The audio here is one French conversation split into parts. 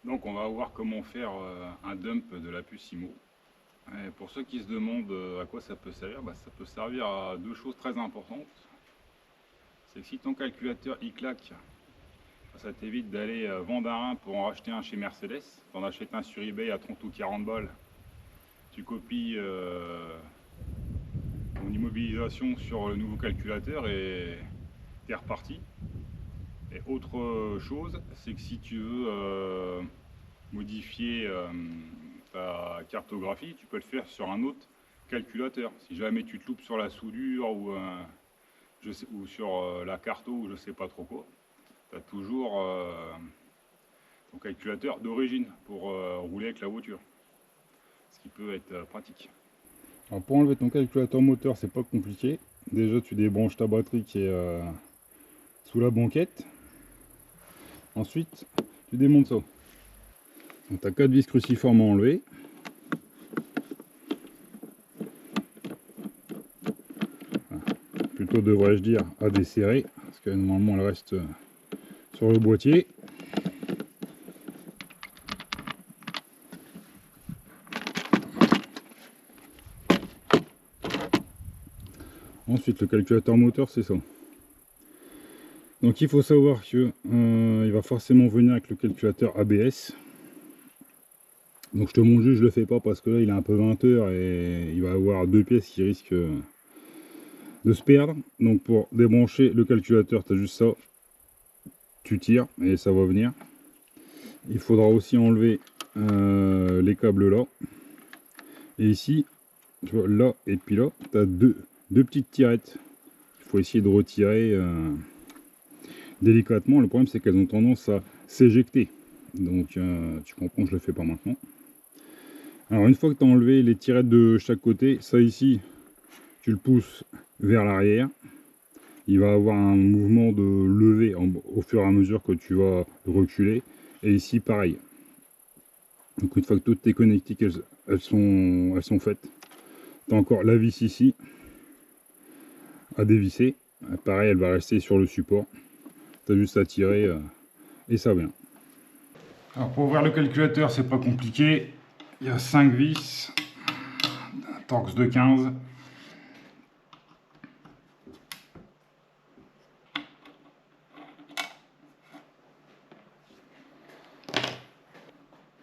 Donc on va voir comment faire un dump de la puce IMO. Et pour ceux qui se demandent à quoi ça peut servir, ça peut servir à deux choses très importantes. C'est que si ton calculateur il claque, ça t'évite d'aller vendre un rein pour en racheter un chez Mercedes. Tu en achètes un sur eBay à 30 ou 40 balles. Tu copies ton immobilisation sur le nouveau calculateur et t'es reparti. Et autre chose, c'est que si tu veux modifier ta cartographie, tu peux le faire sur un autre calculateur. Si jamais tu te loupes sur la soudure ou sur la carto ou je sais pas trop quoi, tu as toujours ton calculateur d'origine pour rouler avec la voiture, ce qui peut être pratique. Alors pour enlever ton calculateur moteur, c'est pas compliqué. Déjà tu débranches ta batterie qui est sous la banquette. Ensuite tu démontes ça. Donc tu as 4 vis cruciformes à enlever. Plutôt devrais-je dire à desserrer, parce que normalement elle reste sur le boîtier. Ensuite le calculateur moteur, c'est ça. Donc il faut savoir que il va forcément venir avec le calculateur ABS. Donc je te montre juste, je le fais pas parce que là il est un peu 20h et il va avoir deux pièces qui risquent de se perdre. Donc pour débrancher le calculateur, tu as juste ça, tu tires et ça va venir. Il faudra aussi enlever les câbles là. Et ici, tu vois, là et puis là, tu as deux petites tirettes. Il faut essayer de retirer délicatement. Le problème c'est qu'elles ont tendance à s'éjecter. Donc tu comprends, je le fais pas maintenant. Alors une fois que tu as enlevé les tirettes de chaque côté, ça ici, tu le pousses vers l'arrière. Il va avoir un mouvement de levée au fur et à mesure que tu vas reculer. Et ici pareil. Donc une fois que toutes tes connectiques elles sont faites, tu as encore la vis ici à dévisser. Pareil, elle va rester sur le support. Tu as juste à tirer et ça vient. Alors pour ouvrir le calculateur, c'est pas compliqué. Il y a 5 vis, un Torx de 15.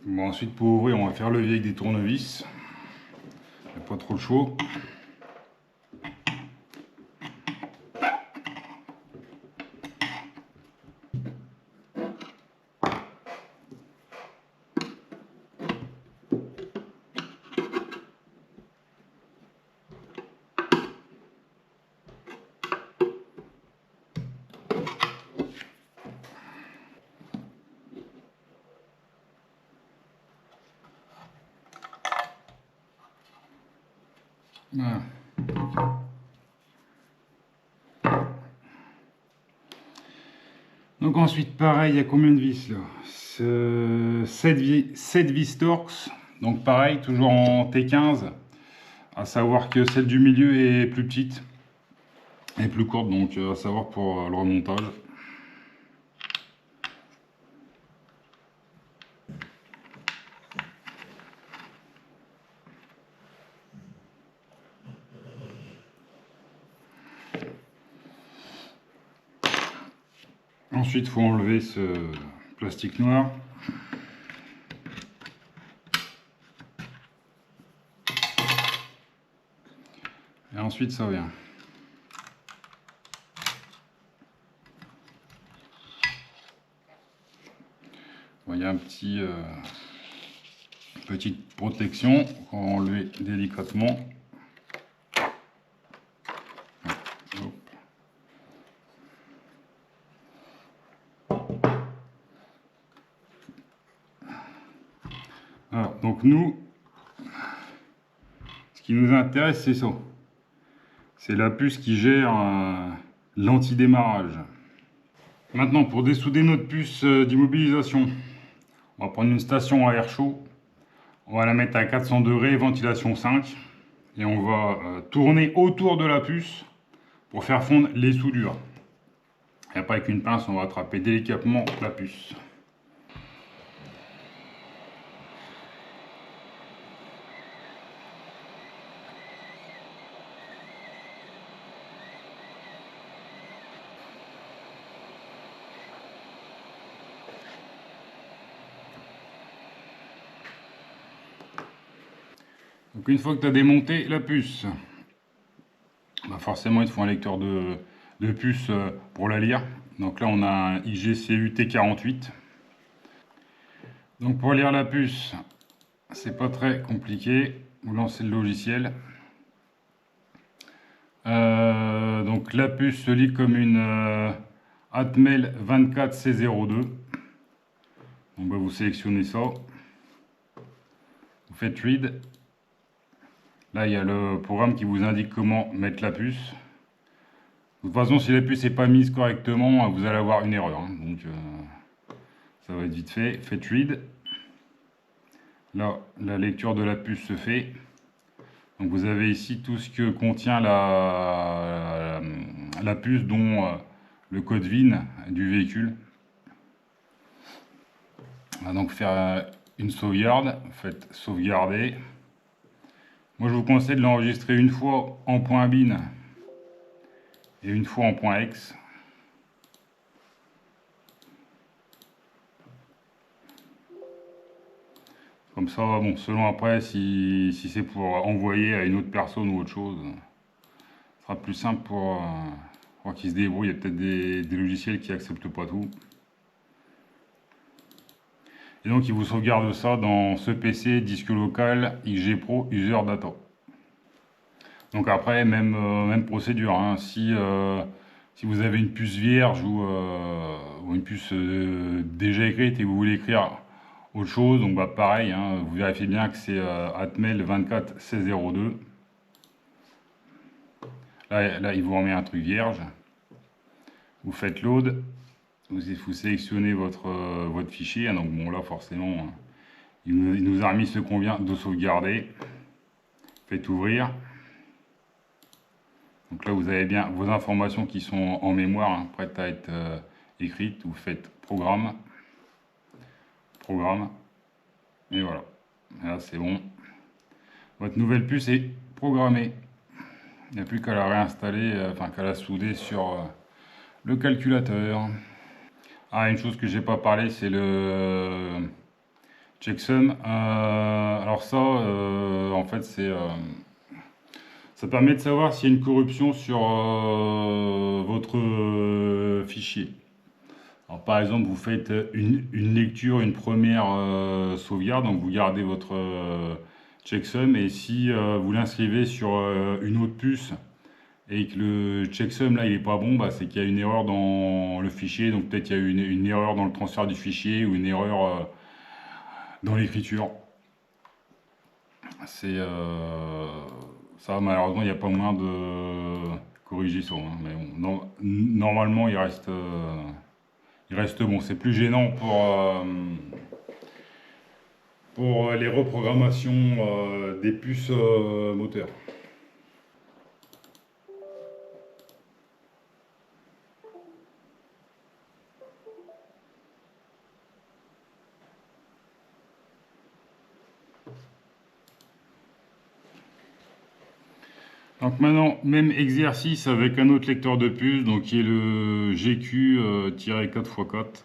Bon, ensuite pour ouvrir, on va faire levier avec des tournevis. Il n'y a pas trop le chaud. Voilà. Donc ensuite pareil, il y a combien de vis là? 7 vis Torx. Donc pareil, toujours en T15. À savoir que celle du milieu est plus petite et plus courte, donc à savoir pour le remontage. Ensuite, il faut enlever ce plastique noir. Et ensuite, ça vient. Bon, il y a un petite protection qu'on va enlever délicatement. Alors, donc nous, ce qui nous intéresse, c'est ça. C'est la puce qui gère l'anti-démarrage. Maintenant, pour dessouder notre puce d'immobilisation, on va prendre une station à air chaud. On va la mettre à 400 degrés, ventilation 5. Et on va tourner autour de la puce pour faire fondre les soudures. Et après, avec une pince, on va attraper délicatement la puce. Donc une fois que tu as démonté la puce, bah forcément il te faut un lecteur de puce pour la lire. Donc là on a un IGCU T48. Donc pour lire la puce, c'est pas très compliqué. Vous lancez le logiciel. Donc la puce se lit comme une Atmel 24C02. Donc bah, vous sélectionnez ça. Vous faites read. Là il y a le programme qui vous indique comment mettre la puce. De toute façon si la puce n'est pas mise correctement, vous allez avoir une erreur. Hein. Donc ça va être vite fait. Faites read. Là la lecture de la puce se fait. Donc vous avez ici tout ce que contient la puce, dont le code VIN du véhicule. On va donc faire une sauvegarde. Faites sauvegarder. Moi je vous conseille de l'enregistrer une fois en .bin et une fois en .x. Comme ça, bon, selon après si c'est pour envoyer à une autre personne ou autre chose, ce sera plus simple pour qu'ils se débrouillent. Il y a peut-être des logiciels qui acceptent pas tout. Et donc il vous sauvegarde ça dans ce PC, disque local, XG Pro, User Data. Donc après, même procédure. Hein. Si vous avez une puce vierge ou une puce déjà écrite et vous voulez écrire autre chose, donc bah pareil, hein, vous vérifiez bien que c'est Atmel 24C02. Là, il vous remet un truc vierge. Vous faites load. Vous sélectionnez votre fichier. Hein, donc bon là forcément, il nous a remis ce qu'on vient de sauvegarder. Faites ouvrir. Donc là vous avez bien vos informations qui sont en mémoire, hein, prêtes à être écrites. Vous faites programme. Programme. Et voilà. Et là c'est bon. Votre nouvelle puce est programmée. Il n'y a plus qu'à la réinstaller, enfin qu'à la souder sur le calculateur. Ah, une chose que j'ai pas parlé, c'est le checksum. Alors ça, en fait, ça permet de savoir s'il y a une corruption sur votre fichier. Alors, par exemple, vous faites une lecture, une première sauvegarde, donc vous gardez votre checksum, et si vous l'inscrivez sur une autre puce et que le checksum là il est pas bon, bah, c'est qu'il y a une erreur dans le fichier, donc peut-être il y a une erreur dans le transfert du fichier ou une erreur dans l'écriture. C'est ça, malheureusement il n'y a pas moyen de corriger ça, hein. Mais bon, normalement il reste bon. C'est plus gênant pour les reprogrammations des puces moteurs. Donc maintenant, même exercice avec un autre lecteur de puce, donc qui est le GQ-4x4.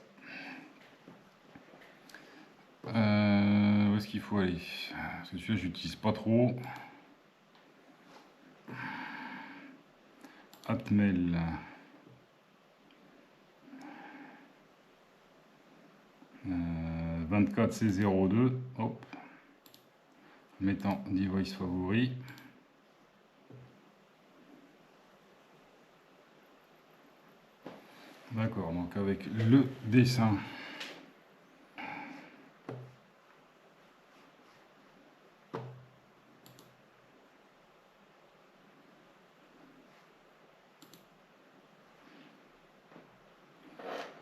Où est-ce qu'il faut aller? Parce que celui-là, j'utilise pas trop. Atmel. Euh, 24C02. Hop. Mettant device favori. D'accord, donc avec le dessin.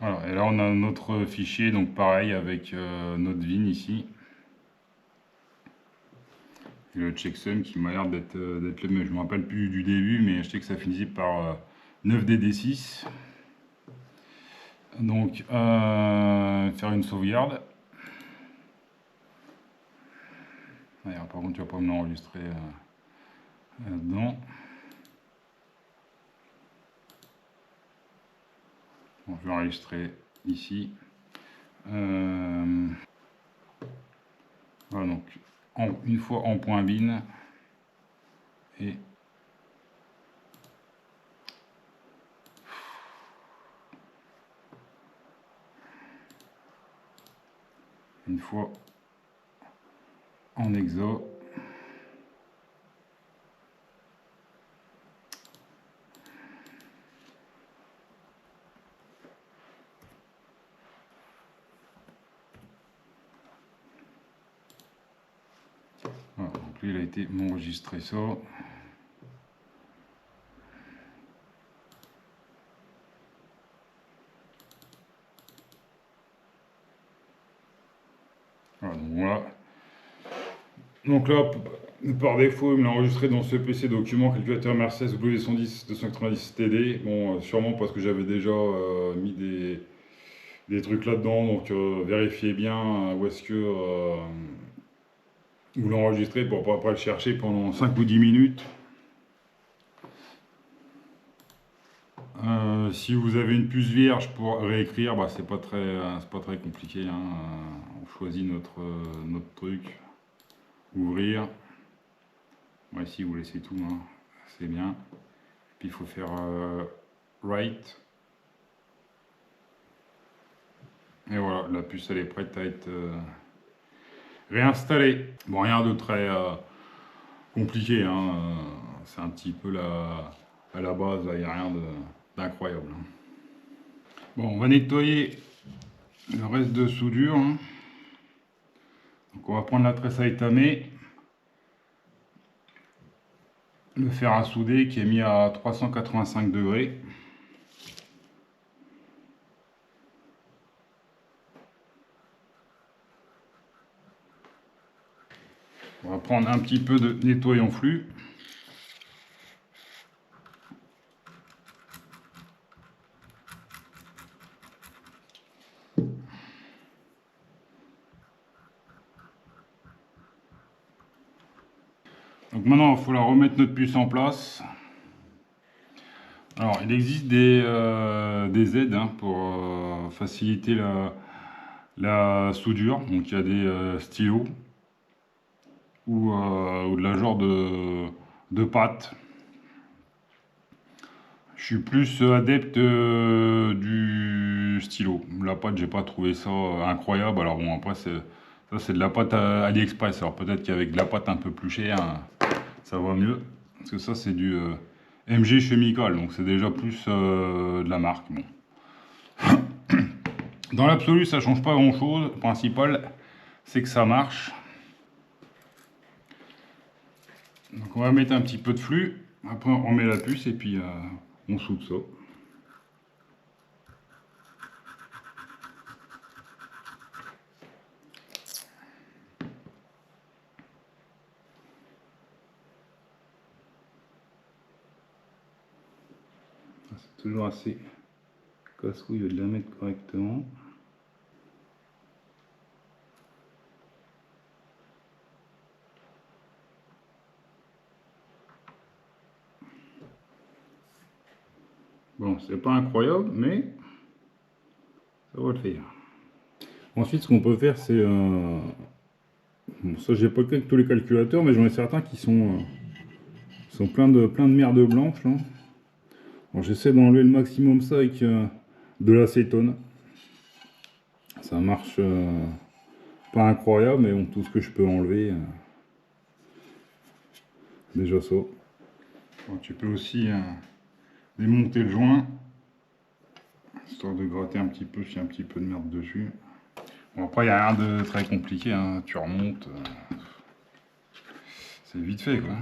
Voilà, et là on a notre fichier, donc pareil avec notre VIN ici. Et le checksum qui m'a l'air d'être le même. Je ne me rappelle plus du début, mais je sais que ça finissait par 9DD6. Donc, faire une sauvegarde. Par contre, tu vas pas me l'enregistrer là-dedans. Bon, je vais enregistrer ici. Voilà, donc une fois en .bin. Et une fois en exo, voilà, donc lui il a été m'enregistrer ça. Voilà, donc voilà. Donc là, par défaut, il me l'a enregistré dans ce PC document calculateur Mercedes W110 290 TD. Bon, sûrement parce que j'avais déjà mis des trucs là-dedans, donc vérifiez bien où est-ce que vous l'enregistrez pour pas le chercher pendant 5 ou 10 minutes. Si vous avez une puce vierge pour réécrire, bah, c'est pas très compliqué, hein. On choisit notre truc, ouvrir. Ouais, ici vous laissez tout, hein. C'est bien. Puis il faut faire write. Et voilà, la puce elle est prête à être réinstallée. Bon, rien de très compliqué, hein. C'est un petit peu à la base, il n'y a rien d'incroyable, hein. Bon, on va nettoyer le reste de soudure, hein. Donc on va prendre la tresse à étamer, le fer à souder qui est mis à 385 degrés. On va prendre un petit peu de nettoyant flux. Donc maintenant, il faut la remettre notre puce en place. Alors, il existe des aides, hein, pour faciliter la soudure. Donc, il y a des stylos ou de la genre de pâte. Je suis plus adepte du stylo. La pâte, j'ai pas trouvé ça incroyable. Alors bon, après, ça c'est de la pâte AliExpress. Alors peut-être qu'avec de la pâte un peu plus chère, hein, ça va mieux. Parce que ça, c'est du MG Chemical. Donc c'est déjà plus de la marque. Bon. Dans l'absolu, ça change pas grand-chose. Le principal, c'est que ça marche. Donc on va mettre un petit peu de flux. Après, on met la puce et puis on soude ça. C'est toujours assez casse-couille de la mettre correctement. Bon, c'est pas incroyable, mais ça va le faire. Ensuite, ce qu'on peut faire, c'est... bon, ça, j'ai pas le cas avec tous les calculateurs, mais j'en ai certains qui sont pleins de merde blanche, là. Bon, j'essaie d'enlever le maximum ça avec de l'acétone. Ça marche pas incroyable, mais bon, tout ce que je peux enlever, déjà ça. Bon, tu peux aussi démonter le joint, histoire de gratter un petit peu s'il y a un petit peu de merde dessus. Bon, après, il n'y a rien de très compliqué, hein. Tu remontes, c'est vite fait, quoi.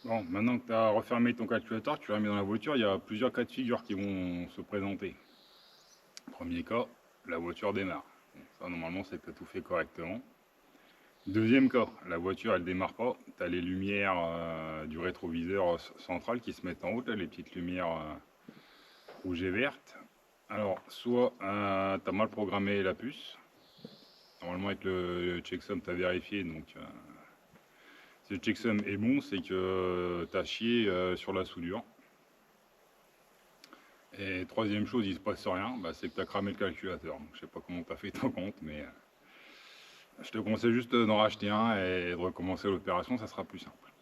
Bon, maintenant que tu as refermé ton calculateur, tu l'as mis dans la voiture, il y a plusieurs cas de figure qui vont se présenter. Premier cas, la voiture démarre. Donc ça, normalement, c'est que tu as tout fait correctement. Deuxième cas, la voiture, elle démarre pas. Tu as les lumières du rétroviseur central qui se mettent en haut, là, les petites lumières rouges et vertes. Alors, soit tu as mal programmé la puce. Normalement avec le checksum tu as vérifié, donc si le checksum est bon, c'est que tu as chié sur la soudure. Et troisième chose, il se passe rien, bah, c'est que tu as cramé le calculateur. Donc, je sais pas comment tu as fait ton compte, mais je te conseille juste d'en racheter un et de recommencer l'opération, ça sera plus simple.